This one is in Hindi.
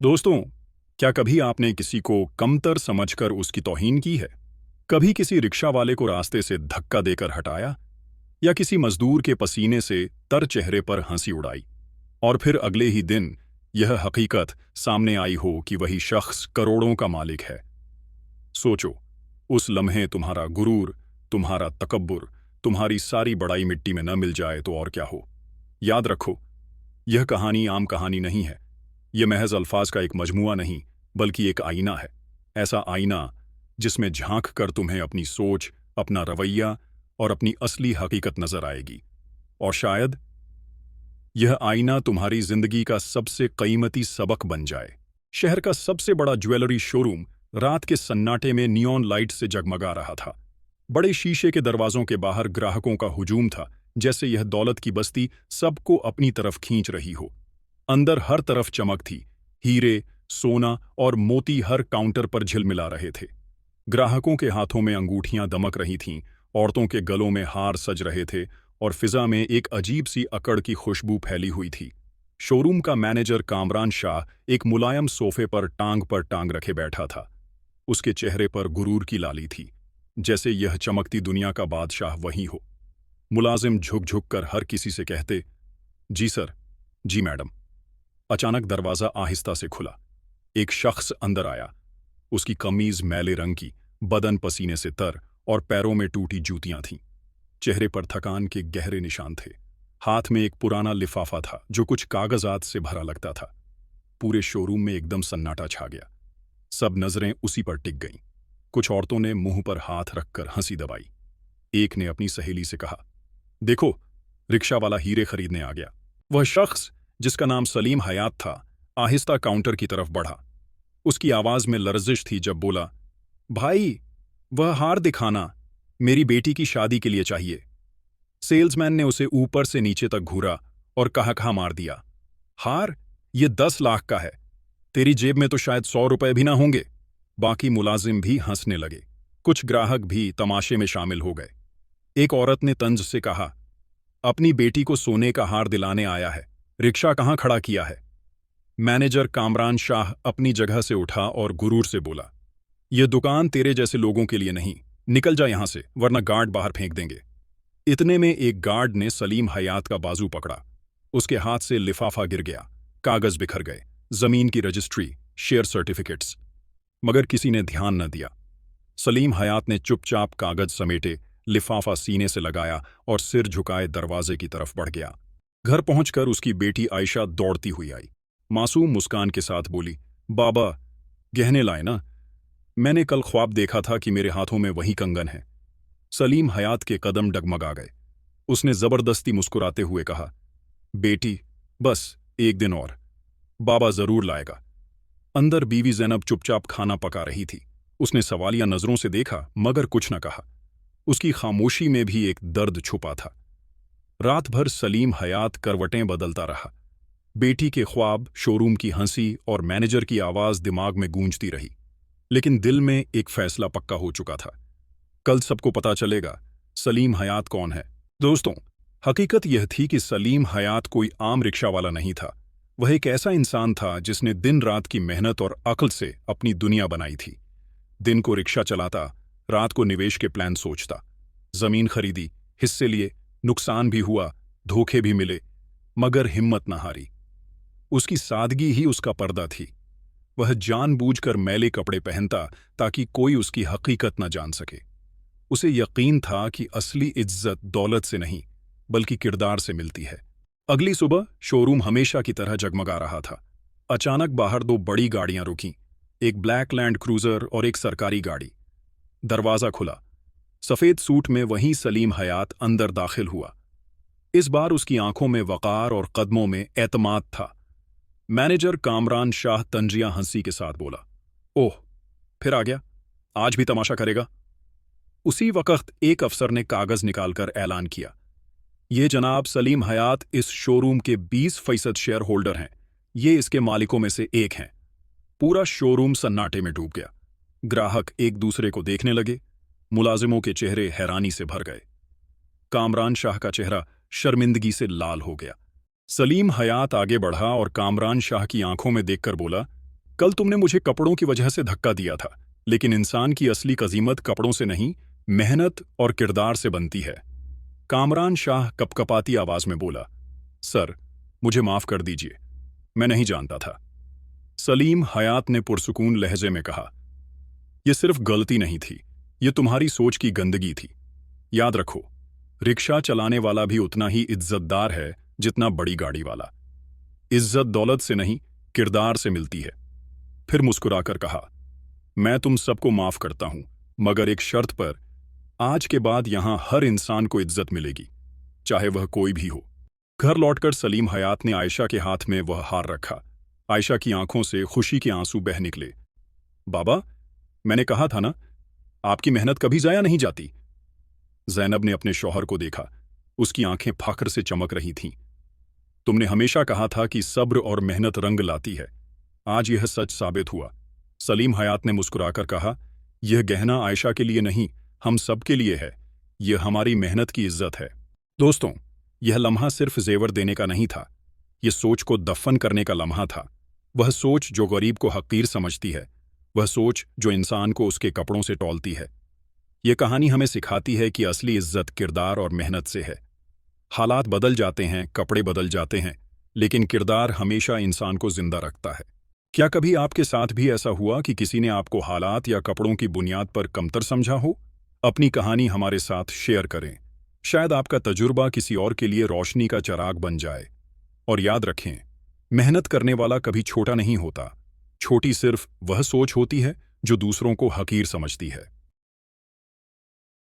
दोस्तों, क्या कभी आपने किसी को कमतर समझकर उसकी तौहीन की है? कभी किसी रिक्शा वाले को रास्ते से धक्का देकर हटाया या किसी मजदूर के पसीने से तर चेहरे पर हंसी उड़ाई और फिर अगले ही दिन यह हकीकत सामने आई हो कि वही शख्स करोड़ों का मालिक है। सोचो, उस लम्हे तुम्हारा गुरूर, तुम्हारा तकब्बुर, तुम्हारी सारी बड़ाई मिट्टी में न मिल जाए तो और क्या हो। याद रखो, यह कहानी आम कहानी नहीं है। यह महज अल्फाज का एक मजमुआ नहीं, बल्कि एक आईना है। ऐसा आईना जिसमें झांक कर तुम्हें अपनी सोच, अपना रवैया और अपनी असली हकीकत नजर आएगी। और शायद यह आईना तुम्हारी जिंदगी का सबसे कीमती सबक बन जाए। शहर का सबसे बड़ा ज्वेलरी शोरूम रात के सन्नाटे में नियॉन लाइट से जगमगा रहा था। बड़े शीशे के दरवाजों के बाहर ग्राहकों का हुजूम था, जैसे यह दौलत की बस्ती सबको अपनी तरफ खींच रही हो। अंदर हर तरफ चमक थी। हीरे, सोना और मोती हर काउंटर पर झिलमिला रहे थे। ग्राहकों के हाथों में अंगूठियां दमक रही थीं, औरतों के गलों में हार सज रहे थे और फिजा में एक अजीब सी अकड़ की खुशबू फैली हुई थी। शोरूम का मैनेजर कामरान शाह एक मुलायम सोफे पर टांग रखे बैठा था। उसके चेहरे पर गुरूर की लाली थी, जैसे यह चमकती दुनिया का बादशाह वही हो। मुलाजिम झुक झुक कर हर किसी से कहते, जी सर, जी मैडम। अचानक दरवाजा आहिस्ता से खुला। एक शख्स अंदर आया। उसकी कमीज मैले रंग की, बदन पसीने से तर और पैरों में टूटी जूतियां थीं। चेहरे पर थकान के गहरे निशान थे। हाथ में एक पुराना लिफाफा था जो कुछ कागजात से भरा लगता था। पूरे शोरूम में एकदम सन्नाटा छा गया। सब नजरें उसी पर टिक गईं। कुछ औरतों ने मुंह पर हाथ रखकर हंसी दबाई। एक ने अपनी सहेली से कहा, देखो, रिक्शा वाला हीरे खरीदने आ गया। वह शख्स, जिसका नाम सलीम हयात था, आहिस्ता काउंटर की तरफ बढ़ा। उसकी आवाज में लर्जिश थी जब बोला, भाई, वह हार दिखाना, मेरी बेटी की शादी के लिए चाहिए। सेल्समैन ने उसे ऊपर से नीचे तक घूरा और कहा मार दिया, हार? ये 10 लाख का है। तेरी जेब में तो शायद 100 रुपए भी ना होंगे। बाकी मुलाजिम भी हंसने लगे। कुछ ग्राहक भी तमाशे में शामिल हो गए। एक औरत ने तंज से कहा, अपनी बेटी को सोने का हार दिलाने आया है, रिक्शा कहाँ खड़ा किया है। मैनेजर कामरान शाह अपनी जगह से उठा और गुरूर से बोला, यह दुकान तेरे जैसे लोगों के लिए नहीं, निकल जा यहां से, वरना गार्ड बाहर फेंक देंगे। इतने में एक गार्ड ने सलीम हयात का बाजू पकड़ा। उसके हाथ से लिफाफा गिर गया। कागज बिखर गए, जमीन की रजिस्ट्री, शेयर सर्टिफिकेट्स। मगर किसी ने ध्यान न दिया। सलीम हयात ने चुपचाप कागज समेटे, लिफाफा सीने से लगाया और सिर झुकाए दरवाजे की तरफ बढ़ गया। घर पहुंचकर उसकी बेटी आयशा दौड़ती हुई आई। मासूम मुस्कान के साथ बोली, बाबा, गहने लाए ना? मैंने कल ख्वाब देखा था कि मेरे हाथों में वही कंगन है। सलीम हयात के कदम डगमगा गए। उसने जबरदस्ती मुस्कुराते हुए कहा, बेटी, बस एक दिन और, बाबा जरूर लाएगा। अंदर बीवी जैनब चुपचाप खाना पका रही थी। उसने सवालिया नजरों से देखा मगर कुछ न कहा। उसकी खामोशी में भी एक दर्द छुपा था। रात भर सलीम हयात करवटें बदलता रहा। बेटी के ख्वाब, शोरूम की हंसी और मैनेजर की आवाज दिमाग में गूंजती रही। लेकिन दिल में एक फैसला पक्का हो चुका था, कल सबको पता चलेगा सलीम हयात कौन है। दोस्तों, हकीकत यह थी कि सलीम हयात कोई आम रिक्शा वाला नहीं था। वह एक ऐसा इंसान था जिसने दिन रात की मेहनत और अक्ल से अपनी दुनिया बनाई थी। दिन को रिक्शा चलाता, रात को निवेश के प्लान सोचता। जमीन खरीदी, हिस्से लिए, नुकसान भी हुआ, धोखे भी मिले, मगर हिम्मत न हारी। उसकी सादगी ही उसका पर्दा थी। वह जानबूझकर मैले कपड़े पहनता ताकि कोई उसकी हकीकत न जान सके। उसे यकीन था कि असली इज्जत दौलत से नहीं, बल्कि किरदार से मिलती है। अगली सुबह शोरूम हमेशा की तरह जगमगा रहा था। अचानक बाहर दो बड़ी गाड़ियां रुकीं, एक ब्लैक लैंड क्रूजर और एक सरकारी गाड़ी। दरवाजा खुला। सफेद सूट में वही सलीम हयात अंदर दाखिल हुआ। इस बार उसकी आंखों में वकार और कदमों में एतमाद था। मैनेजर कामरान शाह तंजिया हंसी के साथ बोला, ओह, फिर आ गया, आज भी तमाशा करेगा। उसी वक्त एक अफसर ने कागज निकालकर ऐलान किया, ये जनाब सलीम हयात इस शोरूम के 20% शेयर होल्डर हैं। ये इसके मालिकों में से एक हैं। पूरा शोरूम सन्नाटे में डूब गया। ग्राहक एक दूसरे को देखने लगे। मुलाजिमों के चेहरे हैरानी से भर गए। कामरान शाह का चेहरा शर्मिंदगी से लाल हो गया। सलीम हयात आगे बढ़ा और कामरान शाह की आंखों में देखकर बोला, कल तुमने मुझे कपड़ों की वजह से धक्का दिया था, लेकिन इंसान की असली कजीमत कपड़ों से नहीं, मेहनत और किरदार से बनती है। कामरान शाह कपकपाती आवाज में बोला, सर, मुझे माफ कर दीजिए, मैं नहीं जानता था। सलीम हयात ने पुरसुकून लहजे में कहा, यह सिर्फ गलती नहीं थी, यह तुम्हारी सोच की गंदगी थी। याद रखो, रिक्शा चलाने वाला भी उतना ही इज्जतदार है जितना बड़ी गाड़ी वाला। इज्जत दौलत से नहीं, किरदार से मिलती है। फिर मुस्कुराकर कहा, मैं तुम सबको माफ करता हूं, मगर एक शर्त पर। आज के बाद यहां हर इंसान को इज्जत मिलेगी, चाहे वह कोई भी हो। घर लौटकर सलीम हयात ने आयशा के हाथ में वह हार रखा। आयशा की आंखों से खुशी के आंसू बह निकले। बाबा, मैंने कहा था ना, आपकी मेहनत कभी जाया नहीं जाती। जैनब ने अपने शौहर को देखा, उसकी आंखें फख्र से चमक रही थीं। तुमने हमेशा कहा था कि सब्र और मेहनत रंग लाती है, आज यह सच साबित हुआ। सलीम हयात ने मुस्कुराकर कहा, यह गहना आयशा के लिए नहीं, हम सब के लिए है। यह हमारी मेहनत की इज्जत है। दोस्तों, यह लम्हा सिर्फ जेवर देने का नहीं था, यह सोच को दफन करने का लम्हा था। वह सोच जो गरीब को हकीर समझती है, वह सोच जो इंसान को उसके कपड़ों से तौलती है। यह कहानी हमें सिखाती है कि असली इज्जत किरदार और मेहनत से है। हालात बदल जाते हैं, कपड़े बदल जाते हैं, लेकिन किरदार हमेशा इंसान को जिंदा रखता है। क्या कभी आपके साथ भी ऐसा हुआ कि किसी ने आपको हालात या कपड़ों की बुनियाद पर कमतर समझा हो? अपनी कहानी हमारे साथ शेयर करें, शायद आपका तजुर्बा किसी और के लिए रोशनी का चिराग बन जाए। और याद रखें, मेहनत करने वाला कभी छोटा नहीं होता, छोटी सिर्फ वह सोच होती है जो दूसरों को हकीर समझती है।